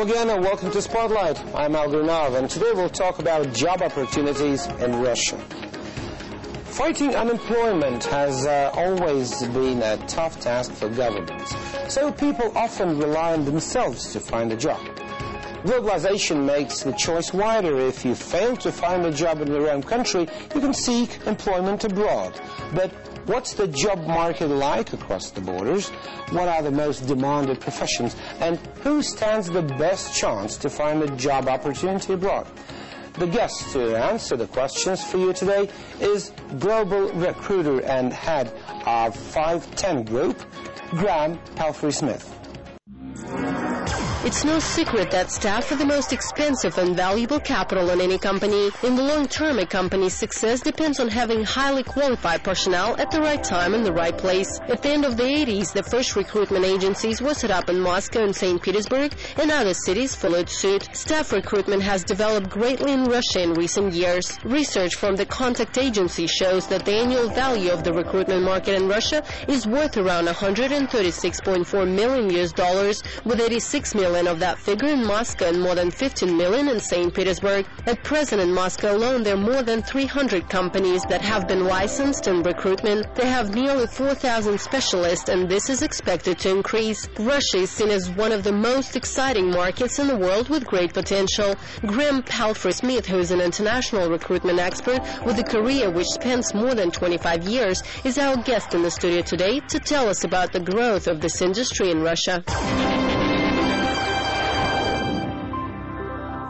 Hello again and welcome to Spotlight. I'm Al, and today we'll talk about job opportunities in Russia. Fighting unemployment has always been a tough task for governments, so people often rely on themselves to find a job. Globalization makes the choice wider. If you fail to find a job in your own country, you can seek employment abroad. But what's the job market like across the borders? What are the most demanded professions? And who stands the best chance to find a job opportunity abroad? The guest to answer the questions for you today is global recruiter and head of 510 Group, Graham Palfrey-Smith. It's no secret that staff are the most expensive and valuable capital in any company. In the long term, a company's success depends on having highly qualified personnel at the right time in the right place. At the end of the 80s, the first recruitment agencies were set up in Moscow and St. Petersburg, and other cities followed suit. Staff recruitment has developed greatly in Russia in recent years. Research from the Contact Agency shows that the annual value of the recruitment market in Russia is worth around $136.4 million, with 86 million of that figure in Moscow and more than 15 million in St. Petersburg. At present in Moscow alone, there are more than 300 companies that have been licensed in recruitment. They have nearly 4,000 specialists, and this is expected to increase. Russia is seen as one of the most exciting markets in the world with great potential. Graham Palfrey-Smith, who is an international recruitment expert with a career which spans more than 25 years, is our guest in the studio today to tell us about the growth of this industry in Russia.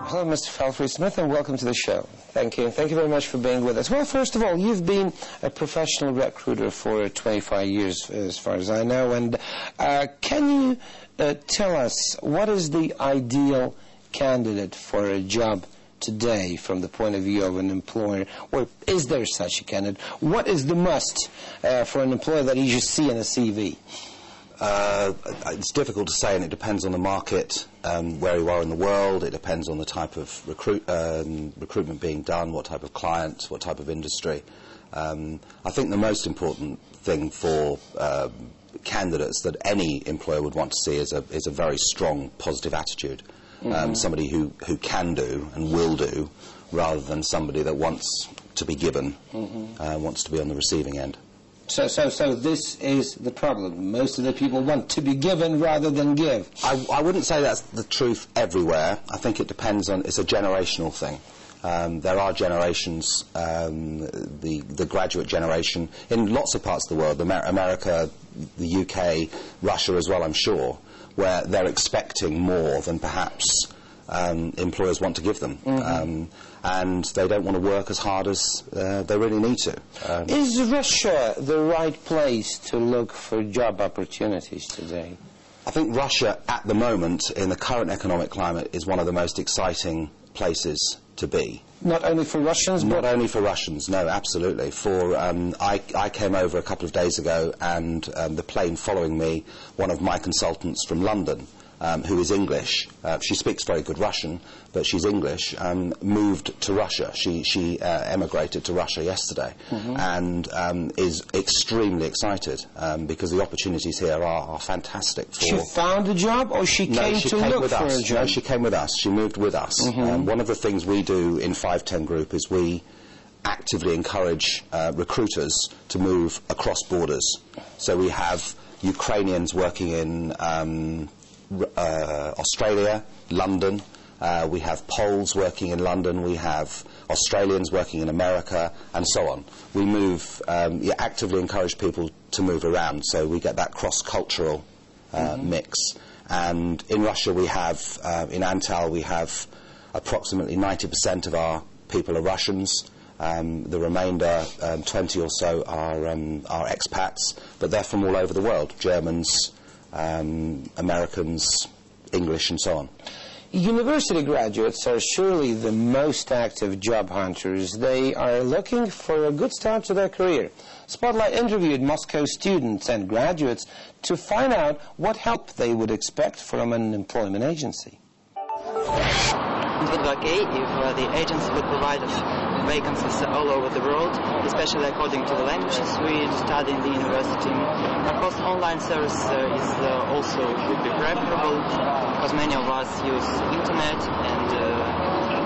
Hello, Mr. Palfrey-Smith, and welcome to the show. Thank you. Thank you very much for being with us. Well, first of all, you've been a professional recruiter for 25 years, as far as I know. And can you tell us what is the ideal candidate for a job today from the point of view of an employer? Or is there such a candidate? What is the must for an employer that you just see in a CV? It's difficult to say, and it depends on the market, where you are in the world. It depends on the type of recruitment being done, what type of client, what type of industry. I think the most important thing for candidates that any employer would want to see is a very strong, positive attitude. Somebody who can do and will do, rather than somebody that wants to be given, wants to be on the receiving end. So this is the problem. Most of the people want to be given rather than give. I wouldn't say that's the truth everywhere. I think it depends on, it's a generational thing. There are generations, the graduate generation, in lots of parts of the world, America, the UK, Russia as well, I'm sure, where they're expecting more than perhaps employers want to give them. And they don't want to work as hard as they really need to. Is Russia the right place to look for job opportunities today? I think Russia, at the moment, in the current economic climate, is one of the most exciting places to be. Not only for Russians? Not only for Russians, no, absolutely. I came over a couple of days ago, and the plane following me, one of my consultants from London, who is English, she speaks very good Russian, but she's English, moved to Russia. She emigrated to Russia yesterday, and is extremely excited because the opportunities here are fantastic. She found a job, or she came to look for a job? No, she came with us. She moved with us. One of the things we do in 510 Group is we actively encourage recruiters to move across borders. So we have Ukrainians working in Australia, London. We have Poles working in London. We have Australians working in America, and so on. We move, actively encourage people to move around, so we get that cross-cultural mix. And in Russia we have, in Antal, we have approximately 90% of our people are Russians. The remainder, 20 or so, are expats, but they're from all over the world. Germans, Americans, English, and so on. University graduates are surely the most active job hunters. They are looking for a good start to their career. Spotlight interviewed Moscow students and graduates to find out what help they would expect from an employment agency. It would be okay if the agency would provide us vacancies all over the world, especially according to the languages we study in the university. Of course, online service also would be preferable, because many of us use internet, and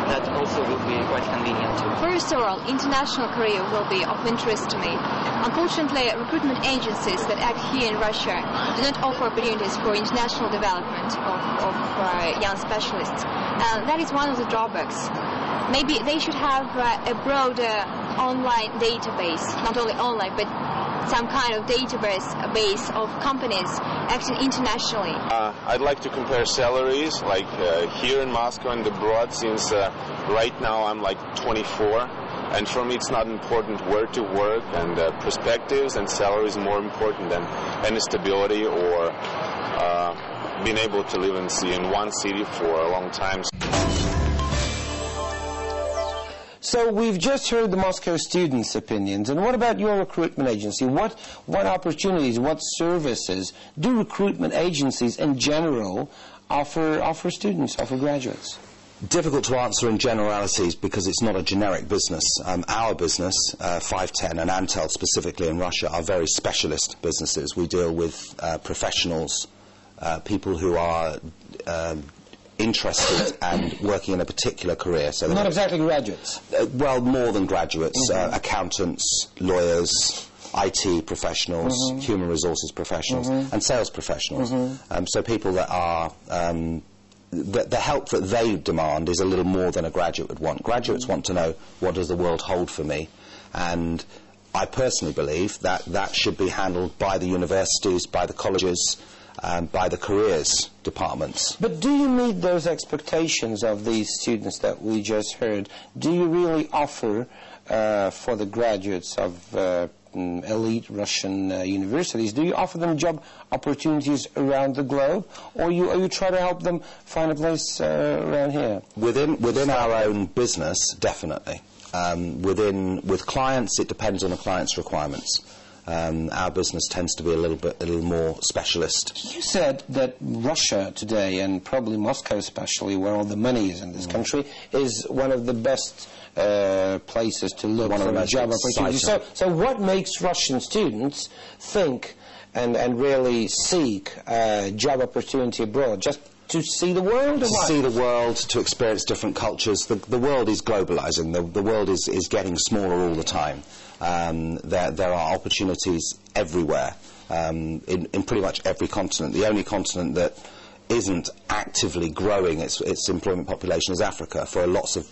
that also will be quite convenient too. First of all, international career will be of interest to me. Unfortunately, recruitment agencies that act here in Russia do not offer opportunities for international development of young specialists. That is one of the drawbacks. Maybe they should have a broader online database, not only online, but some kind of database of companies acting internationally. I'd like to compare salaries, like here in Moscow and abroad, since right now I'm like 24, and for me it's not important where to work, and perspectives and salaries more important than any stability or being able to live in one city for a long time. So we've just heard the Moscow students' opinions, and what about your recruitment agency? What opportunities, what services do recruitment agencies in general offer students, offer graduates? Difficult to answer in generalities because it's not a generic business. Our business, 510 and Antal specifically in Russia, are very specialist businesses. We deal with professionals, people who are interested and working in a particular career. So not exactly graduates. Well, more than graduates, accountants, lawyers, IT professionals, human resources professionals, and sales professionals. So people that are the help that they demand is a little more than a graduate would want. Graduates want to know, what does the world hold for me? And I personally believe that that should be handled by the universities, by the colleges, by the careers departments. But do you meet those expectations of these students that we just heard? Do you really offer for the graduates of elite Russian universities, do you offer them job opportunities around the globe, or you try to help them find a place around here? Within our own business, definitely. With clients, it depends on the client's requirements. Our business tends to be a little more specialist. You said that Russia today, and probably Moscow especially, where all the money is in this country, is one of the best places to look for job opportunities. So what makes Russian students think and really seek job opportunity abroad? Just to see the world? To see the world, to experience different cultures. The world is globalizing. The world is getting smaller all the time. There are opportunities everywhere, in pretty much every continent. The only continent that isn't actively growing its employment population is Africa, for lots of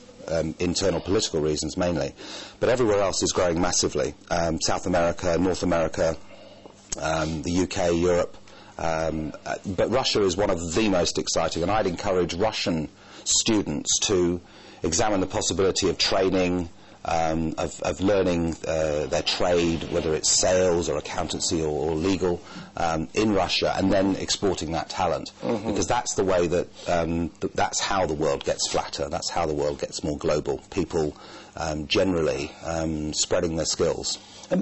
internal political reasons mainly. But everywhere else is growing massively. South America, North America, the UK, Europe. But Russia is one of the most exciting, and I'd encourage Russian students to examine the possibility of training, of learning their trade, whether it's sales or accountancy or legal, in Russia, and then exporting that talent. Because that's the way that, that's how the world gets flatter, that's how the world gets more global. People generally spreading their skills.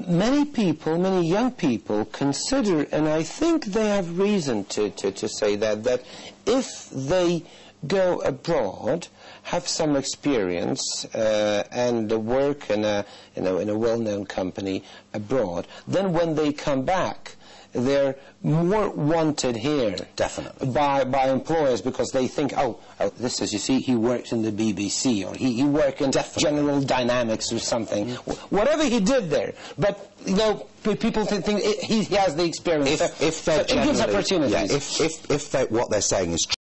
Many people, many young people consider, and I think they have reason to say that if they go abroad, have some experience, and work in a well-known company abroad, then when they come back, they're more wanted here. Definitely. By employers, because they think, oh, this is, you see, he worked in the BBC, or he worked in General Dynamics or something. Whatever he did there. But, you know, people think he has the experience. If they're it gives opportunities. Yeah, if what they're saying is